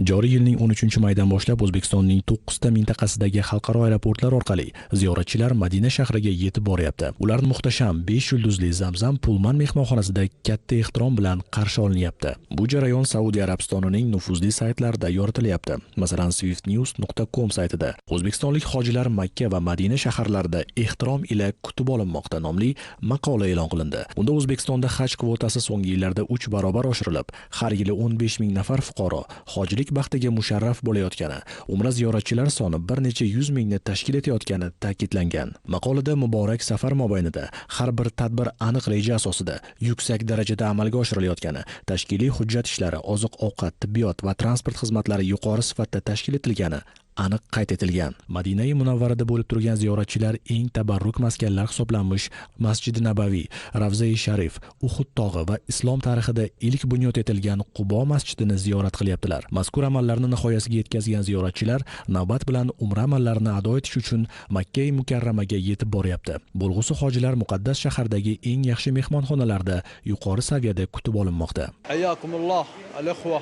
Joriy yilning 13-maydan boshlab O'zbekistonning 9 ta mintaqasidagi xalqaro aeroportlar orqali ziyoratchilar Madina shahriga yetib boryapti. Ular muhtasham 5 yulduzli Zamzam Pullman mehmonxonasida katta ehtirom bilan qarshi olinyapti. Bu jarayon Saudiya Arabistonining nufuzli saytlarida yoritilyapti. Masalan, swiftnews.com saytida O'zbekistonlik hojilar Makka va Madina shaharlarida ehtirom ila kutib olinmoqda nomli maqola e'lon qilindi. Unda O'zbekistonda haj kvotasi so'nggi yillarda 3 barobar oshirilib, har yili 15 ming nafar fuqaro hojilik baxtiga musharraf bo'layotgani, umra ziyoratchilar soni bir necha 100 mingni tashkil etayotgani ta'kidlangan. Maqolada muborak safar mobaynida har bir tadbir aniq reja asosida yuksak darajada amalga oshirilayotgani, tashkiliy hujjat ishlari, oziq-ovqat, tibbiyot va transport xizmatlari yuqori sifatda tashkil etilgani aniq qayd etilgan. Madina-i Munavvarada bo'lib turgan ziyoratchilar eng tabarruk maskanlar hisoblanmish Masjidi Nabaviy, Ravza-i Sharif, Uhud tog'i va islom tarixida ilk bunyod etilgan Qubo masjidini ziyorat qilyaptilar. Mazkur amallarni nihoyasiga yetkazgan ziyoratchilar navbat bilan umra amallarini ado etish uchun Makka-i Mukarramaga yetib boryapti. Bo'lg'usi hojilar muqaddas shahardagi eng yaxshi mehmonxonalarda yuqori saviyada kutib olinmoqda. Hayyakumulloh al-ikhwa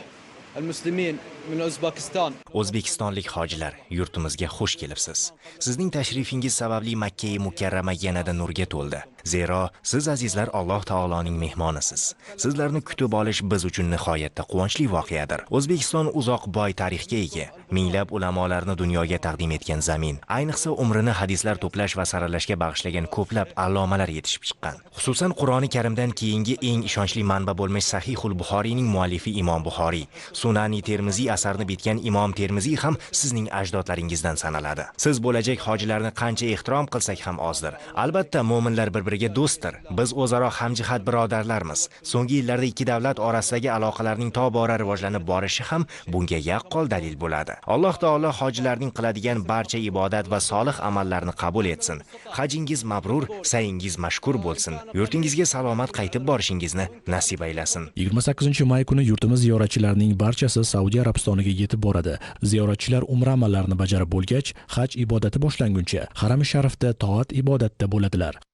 al-muslimin min O'zbekiston. O'zbekistonlik hojilar, yurtimizga xush kelibsiz. Sizning tashrifingiz sababli Makka-i Mukarrama yanada nurga to'ldi. Zero siz azizlar Alloh taoloning mehmonisiz. Sizlarni kutib olish biz uchun nihoyatda quvonchli voqeadir. O'zbekiston uzoq boy tarixga ega, minglab ulamolarni dunyoga taqdim etgan zamin. Ayniqsa umrini hadislar to'plash va saralashga bag'ishlagan ko'plab allomalar yetishib chiqqan. Xususan Qur'oni Karimdan keyingi eng ishonchli manba bo'lmish Sahihul Buxoriyning muallifi Imom Buxoriy, Sunani Termiziy asarni bitgan Imom Termiziy ham sizning ajdodlaringizdan sanaladi. Siz bo'lajak hojilarni qancha ehtirom qilsak ham ozdir. Albatta mo'minlar bir-biriga do'stdir. Biz o'zaro hamjihat birodarlarmiz. So'nggi yillarda ikki davlat orasidagi aloqalarning tobora rivojlanib borishi ham bunga yaqqol dalil bo'ladi. Alloh taolo hojilarning qiladigan barcha ibodat va solih amallarni qabul etsin. Hajingiz mabrur, sayingiz mashkur bo'lsin. Yurtingizga salomat qaytib borishingizni nasib aylasin. 28-may kuni yurtimiz ziyoratchilarining barchasi Saudiya Arabistoniga yetib boradi. Ziyoratchilar umra amallarini bajarib bo'lgach, haj ibodati boshlanguncha Haram-i Sharifda toat ibodatda bo'ladilar.